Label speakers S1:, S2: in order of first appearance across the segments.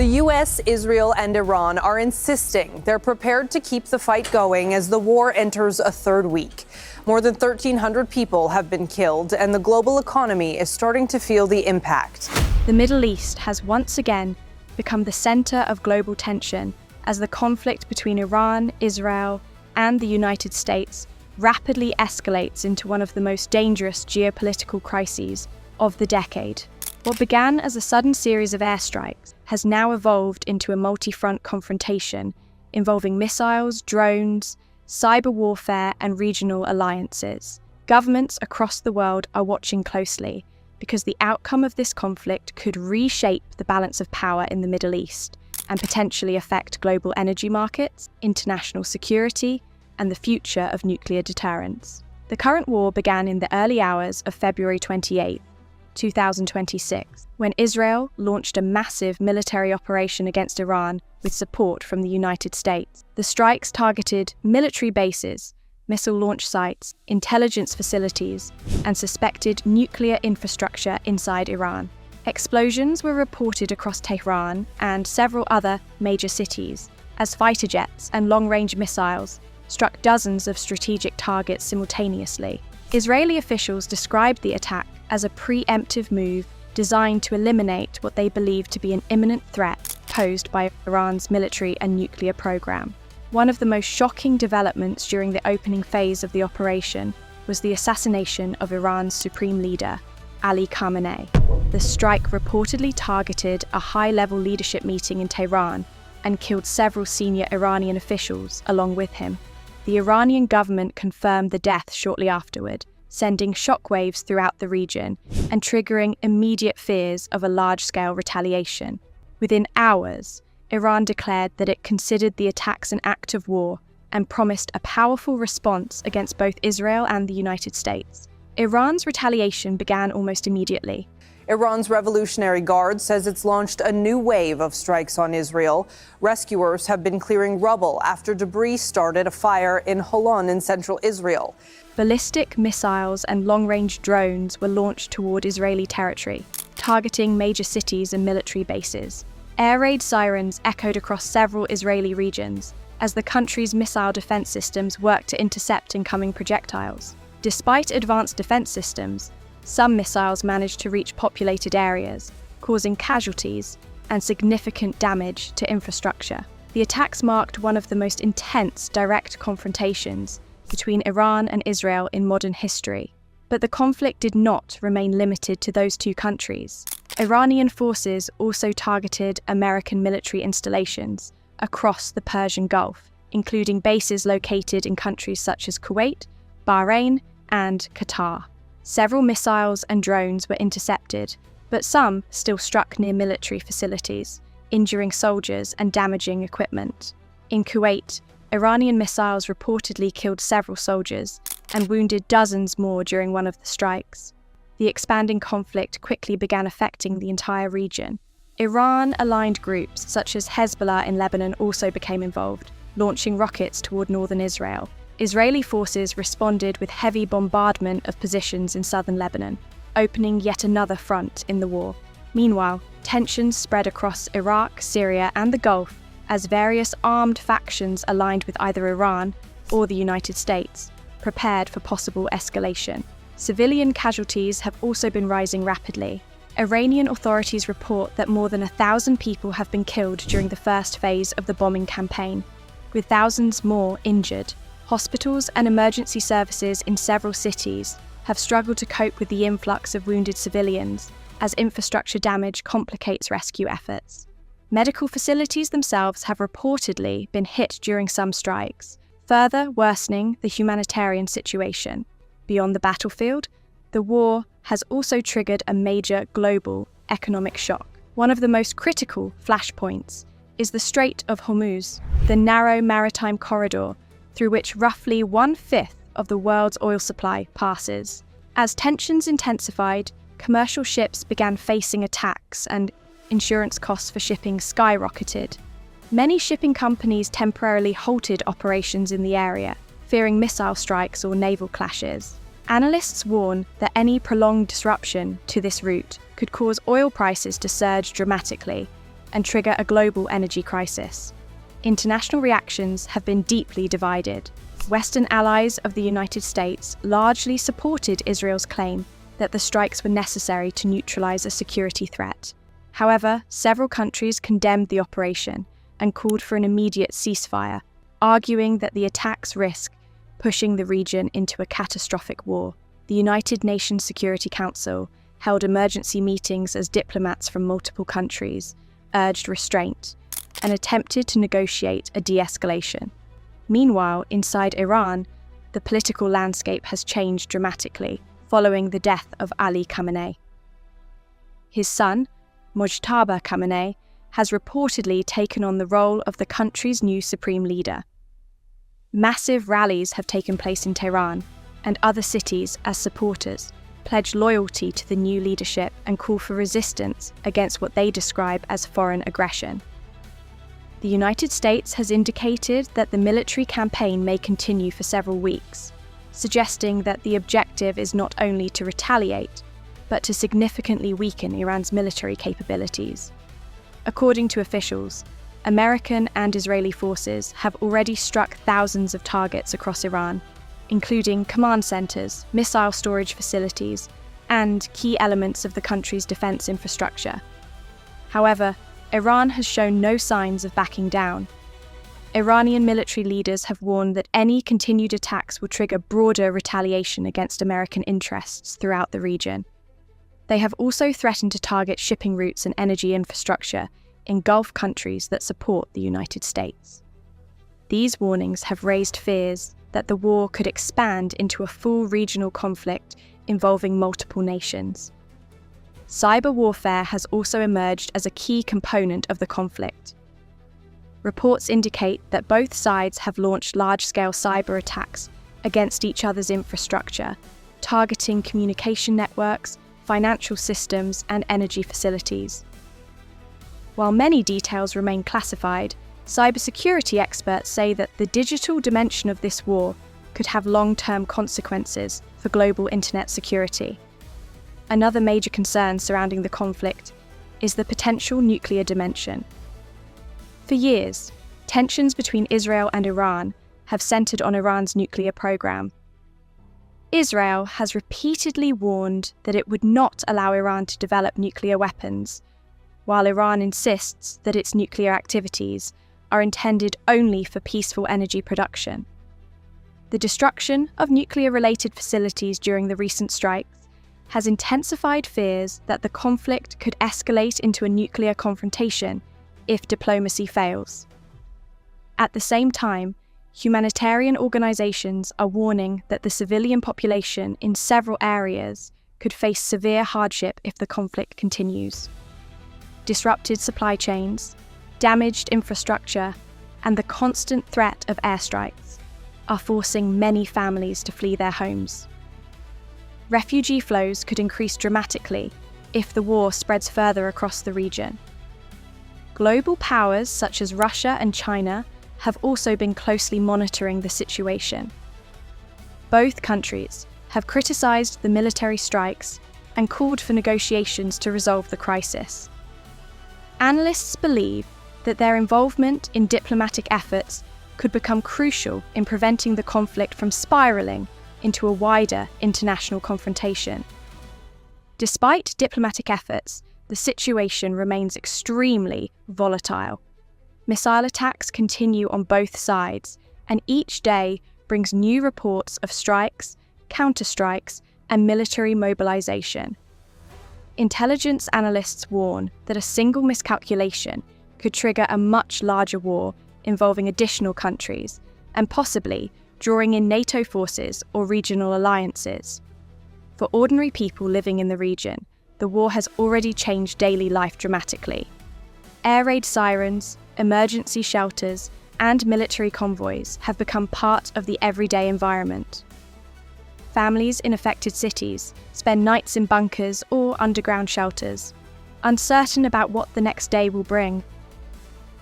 S1: The U.S., Israel, and Iran are insisting they're prepared to keep the fight going as the war enters a third week. More than 1,300 people have been killed, and the global economy is starting to feel the impact.
S2: The Middle East has once again become the center of global tension as the conflict between Iran, Israel, and the United States rapidly escalates into one of the most dangerous geopolitical crises of the decade. What began as a sudden series of airstrikes has now evolved into a multi-front confrontation involving missiles, drones, cyber warfare, and regional alliances. Governments across the world are watching closely because the outcome of this conflict could reshape the balance of power in the Middle East and potentially affect global energy markets, international security, and the future of nuclear deterrence. The current war began in the early hours of February 28, 2026, when Israel launched a massive military operation against Iran with support from the United States. The strikes targeted military bases, missile launch sites, intelligence facilities, and suspected nuclear infrastructure inside Iran. Explosions were reported across Tehran and several other major cities as fighter jets and long-range missiles struck dozens of strategic targets simultaneously. Israeli officials described the attack as a preemptive move designed to eliminate what they believed to be an imminent threat posed by Iran's military and nuclear program. One of the most shocking developments during the opening phase of the operation was the assassination of Iran's supreme leader, Ali Khamenei. The strike reportedly targeted a high-level leadership meeting in Tehran and killed several senior Iranian officials along with him. The Iranian government confirmed the death shortly afterward, sending shockwaves throughout the region and triggering immediate fears of a large-scale retaliation. Within hours, Iran declared that it considered the attacks an act of war and promised a powerful response against both Israel and the United States. Iran's retaliation began almost immediately.
S1: Iran's Revolutionary Guard says it's launched a new wave of strikes on Israel. Rescuers have been clearing rubble after debris started a fire in Holon in central Israel.
S2: Ballistic missiles and long-range drones were launched toward Israeli territory, targeting major cities and military bases. Air raid sirens echoed across several Israeli regions as the country's missile defense systems worked to intercept incoming projectiles. Despite advanced defense systems, some missiles managed to reach populated areas, causing casualties and significant damage to infrastructure. The attacks marked one of the most intense direct confrontations between Iran and Israel in modern history. But the conflict did not remain limited to those two countries. Iranian forces also targeted American military installations across the Persian Gulf, including bases located in countries such as Kuwait, Bahrain, and Qatar. Several missiles and drones were intercepted, but some still struck near military facilities, injuring soldiers and damaging equipment. In Kuwait, Iranian missiles reportedly killed several soldiers and wounded dozens more during one of the strikes. The expanding conflict quickly began affecting the entire region. Iran-aligned groups such as Hezbollah in Lebanon also became involved, launching rockets toward northern Israel. Israeli forces responded with heavy bombardment of positions in southern Lebanon, opening yet another front in the war. Meanwhile, tensions spread across Iraq, Syria, and the Gulf as various armed factions aligned with either Iran or the United States prepared for possible escalation. Civilian casualties have also been rising rapidly. Iranian authorities report that more than 1,000 people have been killed during the first phase of the bombing campaign, with thousands more injured. Hospitals and emergency services in several cities have struggled to cope with the influx of wounded civilians as infrastructure damage complicates rescue efforts. Medical facilities themselves have reportedly been hit during some strikes, further worsening the humanitarian situation. Beyond the battlefield, the war has also triggered a major global economic shock. One of the most critical flashpoints is the Strait of Hormuz, the narrow maritime corridor through which roughly 1/5 of the world's oil supply passes. As tensions intensified, commercial ships began facing attacks and insurance costs for shipping skyrocketed. Many shipping companies temporarily halted operations in the area, fearing missile strikes or naval clashes. Analysts warn that any prolonged disruption to this route could cause oil prices to surge dramatically, and trigger a global energy crisis. International reactions have been deeply divided. Western allies of the United States largely supported Israel's claim that the strikes were necessary to neutralize a security threat. However, several countries condemned the operation and called for an immediate ceasefire, arguing that the attacks risk pushing the region into a catastrophic war. The United Nations Security Council held emergency meetings as diplomats from multiple countries urged restraint and attempted to negotiate a de-escalation. Meanwhile, inside Iran, the political landscape has changed dramatically following the death of Ali Khamenei. His son, Mojtaba Khamenei, has reportedly taken on the role of the country's new supreme leader. Massive rallies have taken place in Tehran and other cities as supporters pledge loyalty to the new leadership and call for resistance against what they describe as foreign aggression. The United States has indicated that the military campaign may continue for several weeks, suggesting that the objective is not only to retaliate, but to significantly weaken Iran's military capabilities. According to officials, American and Israeli forces have already struck thousands of targets across Iran, including command centers, missile storage facilities, and key elements of the country's defense infrastructure. However, Iran has shown no signs of backing down. Iranian military leaders have warned that any continued attacks will trigger broader retaliation against American interests throughout the region. They have also threatened to target shipping routes and energy infrastructure in Gulf countries that support the United States. These warnings have raised fears that the war could expand into a full regional conflict involving multiple nations. Cyber warfare has also emerged as a key component of the conflict. Reports indicate that both sides have launched large-scale cyber attacks against each other's infrastructure, targeting communication networks, financial systems, and energy facilities. While many details remain classified, cybersecurity experts say that the digital dimension of this war could have long-term consequences for global internet security. Another major concern surrounding the conflict is the potential nuclear dimension. For years, tensions between Israel and Iran have centered on Iran's nuclear program. Israel has repeatedly warned that it would not allow Iran to develop nuclear weapons, while Iran insists that its nuclear activities are intended only for peaceful energy production. The destruction of nuclear-related facilities during the recent strikes has intensified fears that the conflict could escalate into a nuclear confrontation if diplomacy fails. At the same time, humanitarian organizations are warning that the civilian population in several areas could face severe hardship if the conflict continues. Disrupted supply chains, damaged infrastructure, and the constant threat of airstrikes are forcing many families to flee their homes. Refugee flows could increase dramatically if the war spreads further across the region. Global powers such as Russia and China have also been closely monitoring the situation. Both countries have criticized the military strikes and called for negotiations to resolve the crisis. Analysts believe that their involvement in diplomatic efforts could become crucial in preventing the conflict from spiraling into a wider international confrontation. Despite diplomatic efforts, the situation remains extremely volatile. Missile attacks continue on both sides, and each day brings new reports of strikes, counterstrikes, and military mobilization. Intelligence analysts warn that a single miscalculation could trigger a much larger war involving additional countries, and possibly drawing in NATO forces or regional alliances. For ordinary people living in the region, the war has already changed daily life dramatically. Air raid sirens, emergency shelters, and military convoys have become part of the everyday environment. Families in affected cities spend nights in bunkers or underground shelters, uncertain about what the next day will bring.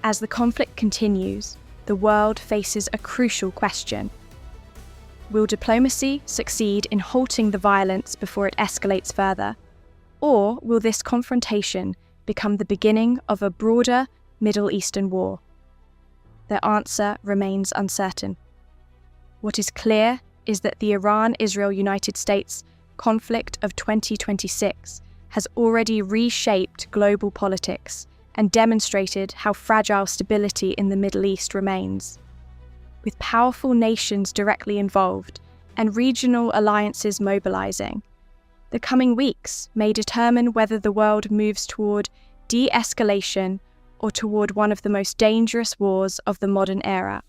S2: As the conflict continues, the world faces a crucial question. Will diplomacy succeed in halting the violence before it escalates further? Or will this confrontation become the beginning of a broader Middle Eastern war? The answer remains uncertain. What is clear is that the Iran-Israel-United States conflict of 2026 has already reshaped global politics and demonstrated how fragile stability in the Middle East remains. With powerful nations directly involved and regional alliances mobilizing, the coming weeks may determine whether the world moves toward de-escalation or toward one of the most dangerous wars of the modern era.